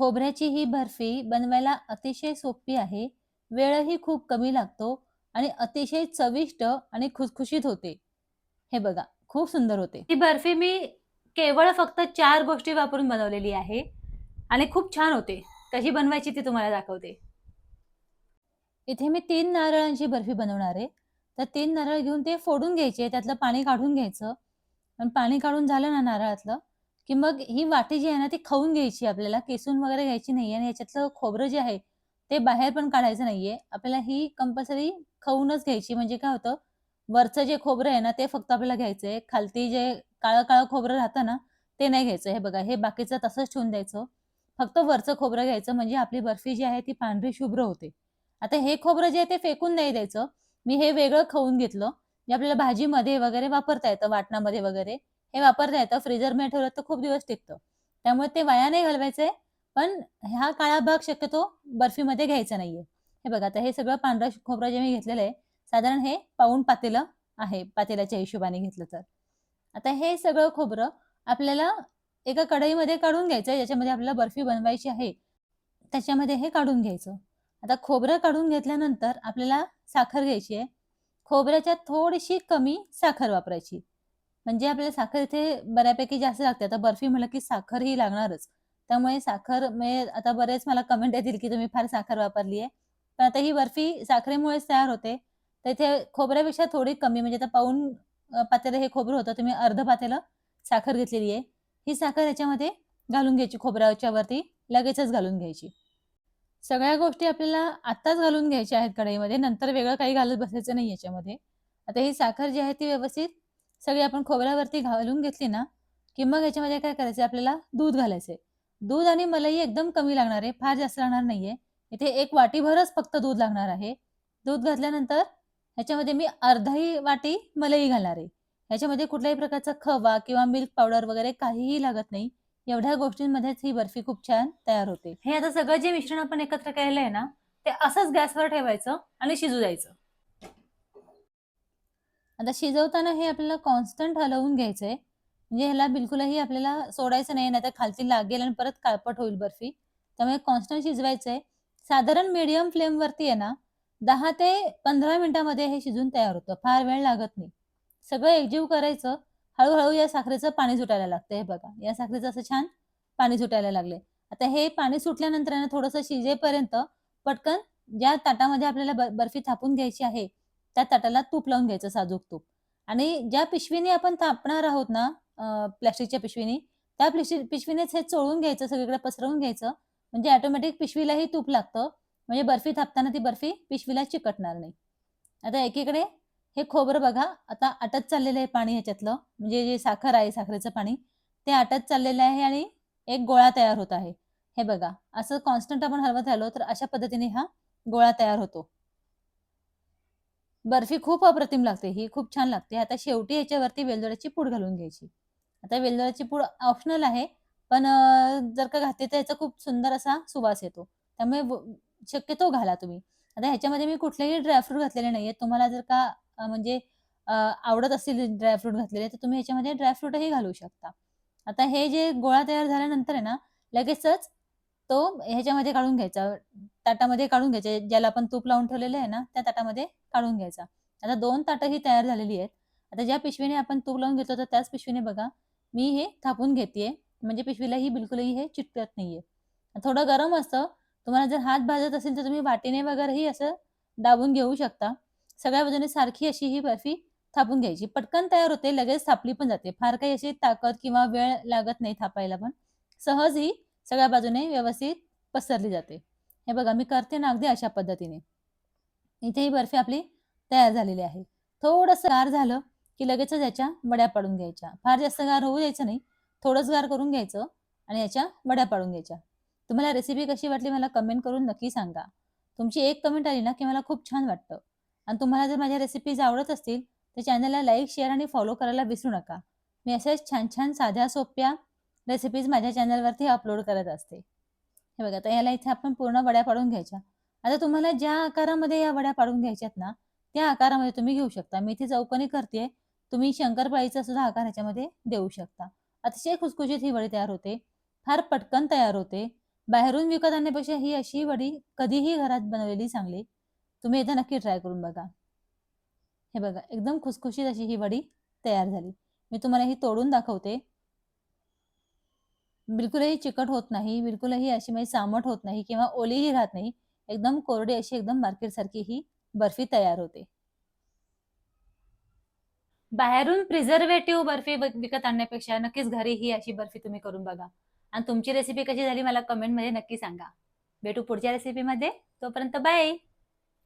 खोबऱ्याची ही बर्फी बनवायला अतिशय सोपी आहे. वेळही खूप कमी लागतो आणि अतिशय चविष्ट आणि खुसखुशीत होते. हे बघा, खूप सुंदर होते. ही बर्फी मी केवळ फक्त 4 गोष्टी वापरून बनवलेली आहे आणि खूप छान होते. कशी बनवायची ती तुम्हाला दाखवते. इथे मी 3 नारळांची बर्फी बनवणार आहे. तर 3 नारळ घेऊन ते फोडून घ्यायचे, त्यातलं पाणी काढून घ्यायचं. पण पाणी काढून झालं ना नारळातलं, की मग ही वाटी जी आहे ना, ती खाऊन घ्यायची आपल्याला. किसून वगैरे घ्यायची नाहीये आणि ह्याच्यातलं खोबरं जे आहे, ते बाहेर पण काढायचं नाहीये. आपल्याला ही कंपल्सरी खाऊनच घ्यायची. म्हणजे काय होतं, वरचं जे खोबरं आहे ना, ते फक्त आपल्याला घ्यायचंय. खालती जे काळं-काळं खोबरं राहतं ना, ते नाही घ्यायचं. हे बघा, हे बाकीचं तसंच ठेवून द्यायचं. फक्त वरचं खोबरं घ्यायचं, म्हणजे आपली बर्फी जी आहे, ती पांढरी शुभ्र होते. आता हे खोबरं जे आहे, ते फेकून नाही द्यायचं. मी हे वेगळं खाऊन घेतलं. जे आपल्याला भाजीमध्ये वगैरे वापरता येतं, वाटणामध्ये वगैरे. हे वापरता येतं. फ्रीझरमध्ये ठेवलं तर खूप दिवस टिकतं. त्यामुळे ते वाया नाही घालवायचंय. पण हा काळा भाग शक्यतो बर्फीमध्ये घ्यायचा नाहीये. हे बघा, आता हे सगळं पांढरं खोबरं जे मी घेतलेलं आहे, साधारण हे पाऊण पातेलं आहे, पातेल्याच्या हिशोबाने घेतलं तर. आता हे सगळं खोबरं आपल्याला एका कढईमध्ये काढून घ्यायचं, ज्याच्यामध्ये आपल्याला बर्फी बनवायची आहे, त्याच्यामध्ये हे काढून घ्यायचं. आता खोबरं काढून घेतल्यानंतर आपल्याला साखर घ्यायची आहे. खोबऱ्याच्या थोडीशी कमी साखर वापरायची. म्हणजे आपल्याला साखर इथे बऱ्यापैकी जास्त लागते. आता बर्फी म्हटलं की साखर ही लागणारच. त्यामुळे साखर म्हणजे आता बरेच मला कमेंट येतील की तुम्ही फार साखर वापरली आहे. पण आता ही बर्फी साखरेमुळेच तयार होते. तर इथे खोबऱ्यापेक्षा थोडी कमी म्हणजे आता पाऊण पातेलं हे खोबरं होतं. तुम्ही अर्ध पातेलं साखर घेतलेली आहे. ही साखर ह्याच्यामध्ये घालून घ्यायची खोबऱ्याच्या वरती लगेचच घालून घ्यायची. सगळ्या गोष्टी आपल्याला आत्ताच घालून घ्यायच्या आहेत कढईमध्ये. नंतर वेगळं काही घालत बसायचं नाही याच्यामध्ये. आता ही साखर जी आहे ती व्यवस्थित सगळी आपण खोबऱ्यावरती घालून घेतली ना, की मग ह्याच्यामध्ये काय करायचं आपल्याला दूध घालायचंय. दूध आणि मलाई एकदम कमी लागणार आहे, फार जास्त लागणार नाहीये. इथे 1 वाटीभरच फक्त दूध लागणार आहे. दूध घातल्यानंतर ह्याच्यामध्ये मी अर्धाही वाटी मलाई घालणार आहे. ह्याच्यामध्ये कुठल्याही प्रकारचा खवा किंवा मिल्क पावडर वगैरे काहीही लागत नाही. एवढ्या गोष्टींमध्येच ही बर्फी खूप छान तयार होते. हे आता सगळं जे मिश्रण आपण एकत्र केलेलं आहे ना, ते असंच गॅसवर ठेवायचं आणि शिजू द्यायचं. आता शिजवताना हे आपल्याला कॉन्स्टंट हलवून घ्यायचंय. म्हणजे ह्याला बिलकुलही आपल्याला सोडायचं नाही, नाहीतर खालती लागेल आणि परत काळपट होईल बर्फी. त्यामुळे कॉन्स्टंट शिजवायचंय. साधारण मीडियम फ्लेमवरती आहे ना, 10 ते 15 मिनिटामध्ये हे शिजून तयार होतं. फार वेळ लागत नाही. सगळं एकजीव करायचं. हळू या साखरेचं पाणी सुटायला लागतं. हे बघा, या साखरेचं असं छान पाणी सुटायला लागलंय. आता हे पाणी सुटल्यानंतर आहे ना, थोडंसं शिजेपर्यंत पटकन ज्या ताटामध्ये आपल्याला बर्फी थापून घ्यायची आहे, त्या ताटाला तूप लावून घ्यायचं, साजूक तूप. आणि ज्या पिशवीने आपण थापणार आहोत ना, प्लास्टिकच्या पिशवीनी, त्या पिशवीनेच हे चोळून घ्यायचं, सगळीकडे पसरवून घ्यायचं. म्हणजे ऑटोमॅटिक पिशवीलाही तूप लागतं. म्हणजे बर्फी थापताना ती बर्फी पिशवीला चिकटणार नाही. आता एकीकडे हे खोबरं बघा, आता आटत चाललेलं आहे पाणी ह्याच्यातलं. म्हणजे जे साखर आहे, साखरेचं पाणी, ते आटत चाललेलं आहे आणि एक गोळा तयार होत आहे. हे बघा, असं कॉन्स्टंट आपण हलवत राहिलो, तर अशा पद्धतीने हा गोळा तयार होतो. बर्फी खूप अप्रतिम लागते. ही खूप छान लागते. आता शेवटी ह्याच्यावरती वेलदोड्याची पूड घालून घ्यायची. आता वेलदोड्याची पूड ऑप्शनल आहे. पण जर का घातली तर याचा खूप सुंदर असा सुवास येतो. त्यामुळे शक्यतो घाला तुम्ही. आता ह्याच्यामध्ये मी कुठलेही ड्रायफ्रूट घातलेले नाहीये. तुम्हाला जर का म्हणजे आवडत असतील ड्रायफ्रूट घातलेले, तर तुम्ही ह्याच्यामध्ये ड्रायफ्रूटही घालू शकता. आता हे जे गोळा तयार झाल्यानंतर आहे ना, लगेचच तो ह्याच्यामध्ये काढून घ्यायचा, ताटामध्ये काढून घ्यायचे. ज्याला आपण तूप लावून ठेवलेलं आहे ना, त्या ताटामध्ये काढून घ्यायचा. आता 2 ताटं ही तयार झालेली आहेत. आता ज्या पिशवीने आपण तूप लावून घेतलं होतं त्याच पिशवीने बघा, मी हे थापून घेतेय. म्हणजे पिशवीलाही बिलकुलही हे चिटकत नाहीये. थोडं गरम असतं. तुम्हाला जर हात भाजत असेल तर तुम्ही वाटीने वगैरेही असं दाबून घेऊ शकता. सगळ्या बाजूने सारखी अशी ही बर्फी थापून घ्यायची. पटकन तयार होते, लगेच थापली पण जाते. फार काही अशी ताकद किंवा वेळ लागत नाही थापायला पण. सहज ही सगळ्या बाजूने व्यवस्थित पसरली जाते. हे बघा, मी करते ना अगदी अशा पद्धतीने. इथे ही बर्फी आपली तयार झालेली आहे. थोडंसं गार झालं, की लगेचच याच्या वड्या पाडून घ्यायच्या. फार जास्त गार होऊ द्यायचं नाही. थोडंच गार करून घ्यायचं आणि याच्या वड्या पाडून घ्यायच्या. तुम्हाला रेसिपी कशी वाटली मला कमेंट करून नक्की सांगा. तुमची एक कमेंट आली ना, की मला खूप छान वाटतं. आणि तुम्हाला जर माझ्या रेसिपीज आवडत असतील, तर चॅनलला लाईक, शेअर आणि फॉलो करायला विसरू नका. मी अशाच छान-छान, साध्या, सोप्या रेसिपीज माझ्या चॅनलवरती अपलोड करत असते. हे बघा, आता ह्याला इथे आपण पूर्ण वड्या पाडून घ्यायच्या. आता तुम्हाला ज्या आकारामध्ये या वड्या पाडून घ्यायच्यात ना, त्या आकारामध्ये तुम्ही घेऊ शकता. मी इथे चौकोनी करतेय. तुम्ही शंकरपाळीचा सुद्धा आकार ह्याच्यामध्ये देऊ शकता. अतिशय खुसखुशीत ही वडी तयार होते. फार पटकन तयार होते. बाहेरून विकत आणण्यापेक्षा ही अशी वडी कधीही घरात बनवलेली चांगली. तुम्ही एकदा नक्की ट्राय करून बघा. हे बघा, एकदम खुसखुशीत अशी ही वडी तयार झाली. मी तुम्हाला ही तोडून दाखवते. बिलकुलही चिकट होत नाही, बिलकुलही अशी म्हणजे सामट होत नाही किंवा ओलीही राहत नाही. एकदम कोरडी अशी एकदम मार्केटसारखी ही बर्फी तयार होते. बाहेरून प्रिझर्व्हेटिव्ह बर्फी विकत आणण्यापेक्षा नक्कीच घरी ही अशी बर्फी तुम्ही करून बघा. आणि तुमची रेसिपी कशी झाली मला कमेंटमध्ये नक्की सांगा. भेटू पुढच्या रेसिपीमध्ये. तोपर्यंत बाय.